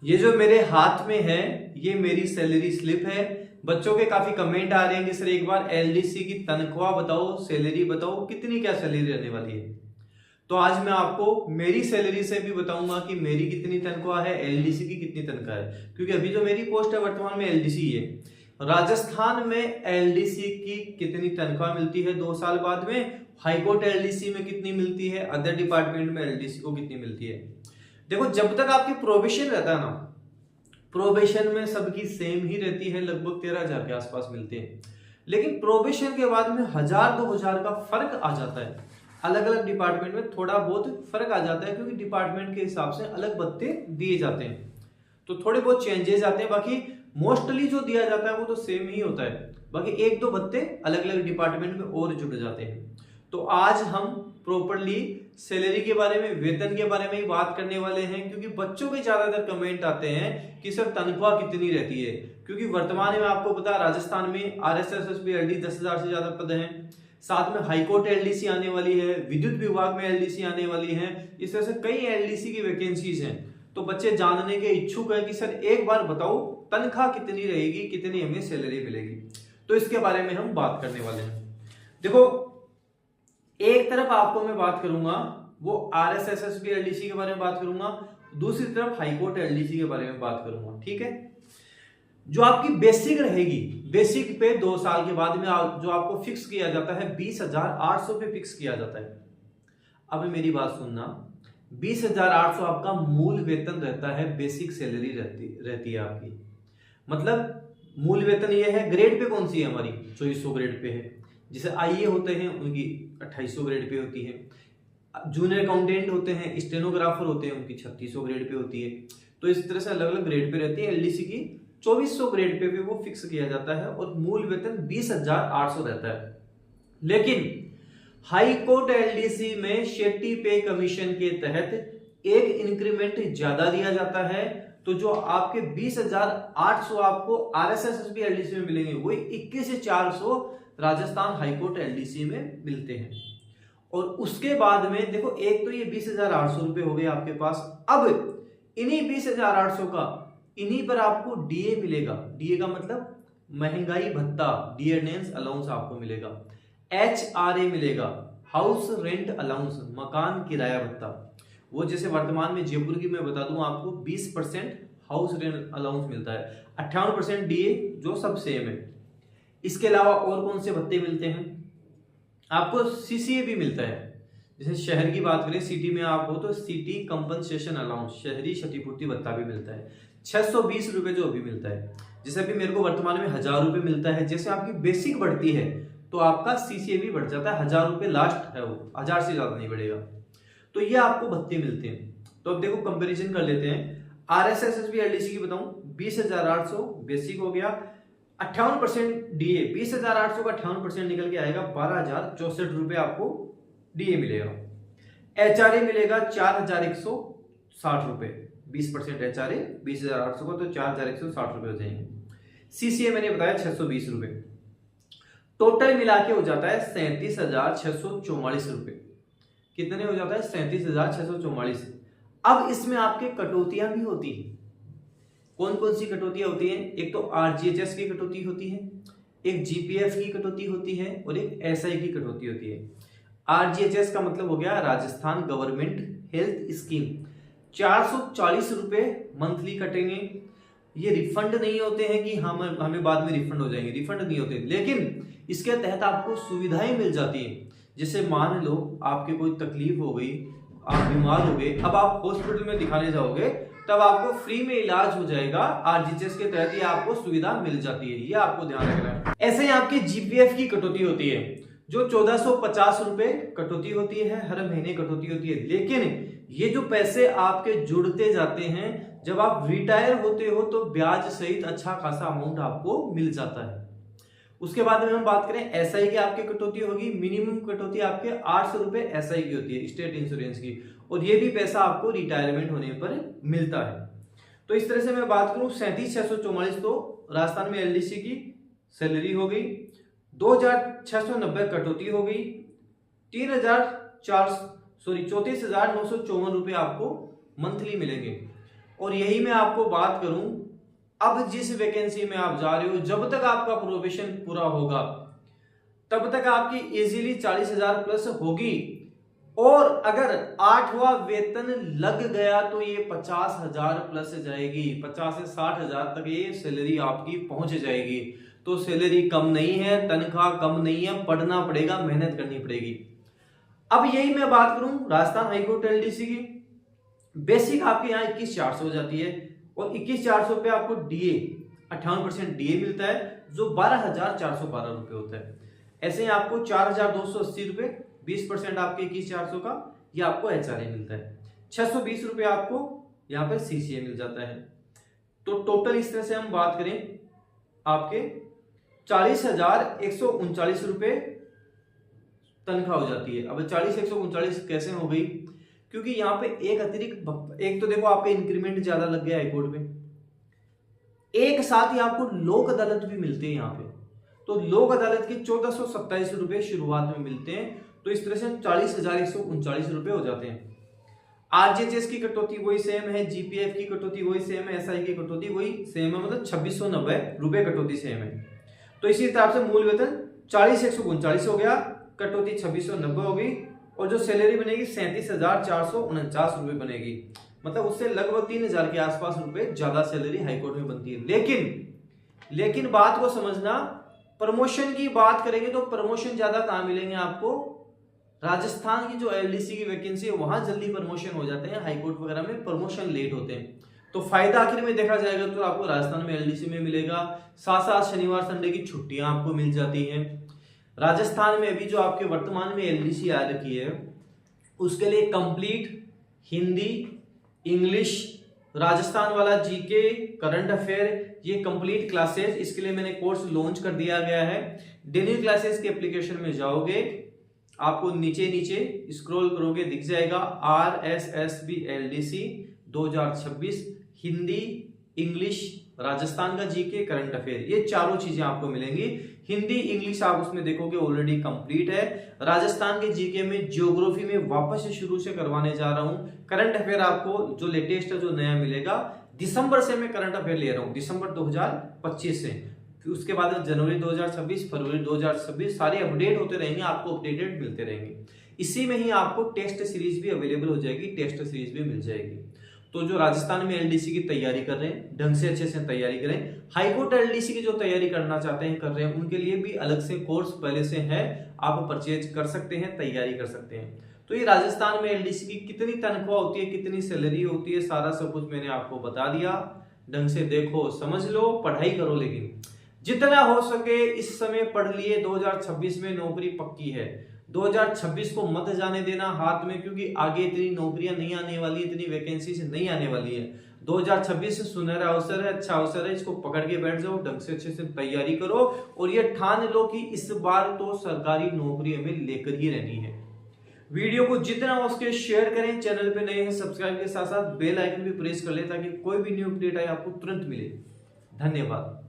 ये जो मेरे हाथ में है ये मेरी सैलरी स्लिप है। बच्चों के काफी कमेंट आ रहे हैं कि सर एक बार एलडीसी की तनख्वाह बताओ, सैलरी बताओ, कितनी क्या सैलरी रहने वाली है। तो आज मैं आपको मेरी सैलरी से भी बताऊंगा कि मेरी कितनी तनख्वाह है, एलडीसी की कितनी तनख्वाह है। क्योंकि अभी जो मेरी पोस्ट है वर्तमान में एलडीसी है। राजस्थान में एलडीसी की कितनी तनख्वाह मिलती है 2 साल बाद में, हाईकोर्ट एलडीसी में कितनी मिलती है, अदर डिपार्टमेंट में एलडीसी को कितनी मिलती है। देखो जब तक आपकी प्रोबेशन रहता है ना, प्रोबेशन में सबकी सेम ही रहती है, लगभग 13,000 के आसपास मिलते हैं। लेकिन प्रोबेशन के बाद में 1,000-2,000 का फर्क आ जाता है। अलग अलग डिपार्टमेंट में थोड़ा बहुत फर्क आ जाता है, क्योंकि डिपार्टमेंट के हिसाब से अलग भत्ते दिए जाते हैं, तो थोड़े बहुत चेंजेस आते हैं। बाकी मोस्टली जो दिया जाता है वो तो सेम ही होता है। बाकी एक दो भत्ते अलग अलग डिपार्टमेंट में और जुड़ जाते हैं। तो आज हम प्रॉपरली सैलरी के बारे में, वेतन के बारे में ही बात करने वाले हैं। क्योंकि बच्चों के ज्यादातर कमेंट आते हैं कि सर तनख्वाह कितनी रहती है। क्योंकि वर्तमान में आपको पता है राजस्थान में आरएसएसबी एलडी 10,000 से ज्यादा पद हैं। साथ में हाईकोर्ट एलडीसी आने वाली है, विद्युत विभाग में एलडीसी आने वाली है। इस तरह से कई एलडीसी की वैकेंसीज हैं। तो बच्चे जानने के इच्छुक है कि सर एक बार बताओ तनख्वाह कितनी रहेगी, कितनी हमें सैलरी मिलेगी। तो इसके बारे में हम बात करने वाले हैं। देखो एक तरफ आपको मैं बात करूंगा वो आरएसएसबी एलडीसी के बारे में बात करूंगा, दूसरी तरफ हाईकोर्ट एलडीसी के बारे में बात करूंगा। ठीक है, जो आपकी बेसिक रहेगी, बेसिक पे 2 साल के बाद में जो आपको फिक्स किया जाता है 20,800 पे फिक्स किया जाता है। अब मेरी बात सुनना, 20,800 आपका मूल वेतन रहता है, बेसिक सैलरी रहती है आपकी। मतलब मूल वेतन ये है। ग्रेड पे कौन सी है हमारी, 2400 ग्रेड पे है। जैसे आईए होते हैं उनकी 2800 ग्रेड पे होती है। जूनियर अकाउंटेंट होते हैं, स्टेनोग्राफर होते हैं, उनकी 3600 ग्रेड पे होती है। तो इस तरह से अलग अलग ग्रेड पे रहती है। एलडीसी की 2400 ग्रेड पे भी वो फिक्स किया जाता है और मूल वेतन 20,800 रहता है। लेकिन हाई कोर्ट एलडीसी में शेट्टी पे कमीशन के तहत एक इंक्रीमेंट ज्यादा दिया जाता है। तो जो आपके 20,800 आपको आरएसएसबी एलडीसी में मिलेंगे वही 21,400 राजस्थान हाईकोर्ट एलडीसी में मिलते हैं। और उसके बाद में देखो, एक तो ये 20,800 रुपए हो गए आपके पास। अब इन्हीं 20,800 का इन्हीं पर आपको डीए मिलेगा। डीए का मतलब महंगाई भत्ता, डियरनेंस अलाउंस आपको मिलेगा। एचआरए मिलेगा, हाउस रेंट अलाउंस, मकान किराया भत्ता। वो जैसे वर्तमान में जयपुर की मैं बता दूं आपको 20% हाउस रेंट अलाउंस मिलता है, 58% डीए, जो सब सेम है। इसके अलावा और कौन से भत्ते मिलते हैं आपको, सीसीए भी मिलता है। जैसे शहर की बात करें, सिटी में आप हो तो सिटी कंपनसेशन अलाउंस, शहरी क्षतिपूर्ति भत्ता भी मिलता है, 620 रुपए जो अभी मिलता है। जैसे अभी मेरे को वर्तमान में 1,000 रुपए मिलता है। जैसे आपकी बेसिक बढ़ती है तो आपका सीसीए भी बढ़ जाता है, 1,000 रुपए लास्ट है, वो 1,000 से ज्यादा नहीं बढ़ेगा। तो ये आपको भत्ते मिलते हैं। तो अब देखो कंपेरिजन कर लेते हैं। आरएसएसबी एलडीसी की बताऊं, 20,800 बेसिक हो गया, 58% डीए, 20,800 का 58% निकल के आएगा 12,064 रुपए आपको डीए मिलेगा। एचआरए मिलेगा 4,160 रुपए, 20% एचआरए 20,800 का तो 4,160 रुपए हो जाएंगे। सीसीए मैंने बताया 620 रुपए। टोटल मिला के हो जाता है 37,644 रुपए। कितने हो जाता है, 37,644। अब इसमें आपके कटौतियां भी होती है। कौन कौन सी कटौतियां होती हैं, एक तो आरजीएचएस की कटौती होती है, एक जीपीएफ की कटौती होती है और एक एसआई की कटौती होती है। आरजीएचएस का मतलब हो गया राजस्थान गवर्नमेंट हेल्थ स्कीम, 440 रुपए मंथली कटेंगे। ये रिफंड नहीं होते हैं कि हमें बाद में रिफंड हो जाएंगे, रिफंड नहीं होते, लेकिन इसके तहत आपको सुविधाएं मिल जाती है। जैसे मान लो आपके कोई तकलीफ हो गई, आप बीमार हो गए, अब आप हॉस्पिटल में दिखाने जाओगे तब आपको फ्री में इलाज हो जाएगा। आरजीएचएस के तहत ये आपको सुविधा मिल जाती है, ये आपको ध्यान रखना है। ऐसे ही आपकी जीपीएफ की कटौती होती है, जो 1,450 रुपए कटौती होती है, हर महीने कटौती होती है। लेकिन ये जो पैसे आपके जुड़ते जाते हैं, जब आप रिटायर होते हो तो ब्याज सहित अच्छा खासा अमाउंट आपको मिल जाता है। उसके बाद में हम बात करें एसआई की, आपकी कटौती होगी, मिनिमम कटौती आपके 800 रुपए एसआई की होती है, स्टेट इंश्योरेंस की, और ये भी पैसा आपको रिटायरमेंट होने पर मिलता है। तो इस तरह से मैं बात करूं, 37,644 तो राजस्थान में एलडीसी की सैलरी हो गई, 2,690 कटौती हो गई, 34,954 रुपए आपको मंथली मिलेंगे। और यही मैं आपको बात करूं, अब जिस वैकेंसी में आप जा रहे हो, जब तक आपका प्रोबेशन पूरा होगा तब तक आपकी इजीली 40,000 प्लस होगी, और अगर 8वां वेतन लग गया तो ये 50,000 प्लस जाएगी। 50 से 60,000 तक ये सैलरी आपकी पहुंच जाएगी। तो सैलरी कम नहीं है, तनख्वाह कम नहीं है, पढ़ना पड़ेगा, मेहनत करनी पड़ेगी। अब यही मैं बात करूं राजस्थान हाईकोर्ट एलडीसी की, बेसिक आपके यहाँ 21,400 हो जाती है, और 21,400 पे आपको डीए 58% डीए मिलता है, जो 12,412 रुपए होता है। ऐसे ही आपको 4,280 रुपए 20% आपके 21,400 का ये आपको एचआरए मिलता है। 620 रुपए आपको यहाँ पे सीसीए मिल जाता है। तो टोटल इस तरह से हम बात करें, आपके 40,139 रुपए तनख्वाह हो जाती है। अब 40,139 कैसे हो गई? क्योंकि यहाँ पे एक अतिरिक्त, एक तो देखो आपका इंक्रीमेंट ज्यादा लग गया हाईकोर्ट में, एक साथ ही आपको लोक अदालत भी मिलते हैं यहाँ पे। तो लोक अदालत के 1,427 रुपए शुरुआत में मिलते हैं। तो इस तरह से 40,139 रुपए हो जाते हैं। आरजीएचएस की कटौती वही सेम है, जीपीएफ की कटौती वही सेम है, एसआई की कटौती वही सेम है, मतलब 2,690 रुपए कटौती सेम है। तो इसी हिसाब से मूल वेतन 40,139 हो गया, कटौती 2,690 हो गई, और जो सैलरी बनेगी 37,449 रुपए बनेगी। मतलब उससे लगभग 3,000 के आसपास रुपए ज्यादा सैलरी हाईकोर्ट में बनती है। लेकिन बात को समझना, प्रमोशन की बात करेंगे तो प्रमोशन ज्यादा कहां मिलेंगे आपको? राजस्थान की जो एलडीसी की वैकेंसी है वहां जल्दी प्रमोशन हो जाते हैं, हाईकोर्ट वगैरह में प्रमोशन लेट होते हैं। तो फायदा आखिर में देखा जाएगा तो आपको राजस्थान में एलडीसी में मिलेगा। साथ साथ शनिवार संडे की छुट्टियां आपको मिल जाती हैं। राजस्थान में अभी जो आपके वर्तमान में एलडीसी आ रखी है उसके लिए कंप्लीट हिंदी, इंग्लिश, राजस्थान वाला जीके, करंट अफेयर, ये कंप्लीट क्लासेस, इसके लिए मैंने कोर्स लॉन्च कर दिया गया है। डेली क्लासेस के एप्लीकेशन में जाओगे, आपको नीचे स्क्रॉल करोगे दिख जाएगा RSSB LDC 2026 Hindi, English, Rajasthan का जीके, करंट अफेयर, ये चारों चीजें आपको मिलेंगी। हिंदी इंग्लिश आप उसमें देखोगे ऑलरेडी कंप्लीट है। राजस्थान के जीके में ज्योग्राफी में वापस से शुरू से करवाने जा रहा हूं। करंट अफेयर आपको जो लेटेस्ट है, जो नया मिलेगा, दिसंबर से मैं करंट अफेयर ले रहा हूं, दिसंबर 2025 से। फिर उसके बाद जनवरी 2026, फरवरी 2026 सारे अपडेट होते रहेंगे, आपको अपडेटेड मिलते रहेंगे। इसी में ही आपको टेस्ट सीरीज भी अवेलेबल हो जाएगी, टेस्ट सीरीज भी मिल जाएगी। तो जो राजस्थान में एलडीसी की तैयारी कर रहे हैं, ढंग से अच्छे से तैयारी करें। हाईकोर्ट एलडीसी की जो तैयारी करना चाहते हैं, कर रहे हैं, उनके लिए भी अलग से कोर्स पहले से है, आप परचेज कर सकते हैं, तैयारी कर सकते हैं। तो ये राजस्थान में एलडीसी की कितनी तनख्वाह होती है, कितनी सैलरी होती है, सारा सब कुछ मैंने आपको बता दिया। ढंग से देखो, समझ लो, पढ़ाई करो, लेकिन जितना हो सके इस समय पढ़ लिए। 2026 में नौकरी पक्की है, 2026 को मत जाने देना हाथ में, क्योंकि आगे इतनी नौकरियां नहीं आने वाली, इतनी वैकेंसी से नहीं आने वाली है। 2026 सुनहरा अवसर है, अच्छा अवसर है, इसको पकड़ के बैठ जाओ, ढंग से अच्छे से तैयारी करो, और ये ठान लो कि इस बार तो सरकारी नौकरी हमें लेकर ही रहनी है। वीडियो को जितना हो सके शेयर करें, चैनल पे नए हैं सब्सक्राइब के साथ साथ बेल आइकन भी प्रेस कर लें, ताकि कोई भी न्यू अपडेट आए आपको तुरंत मिले। धन्यवाद।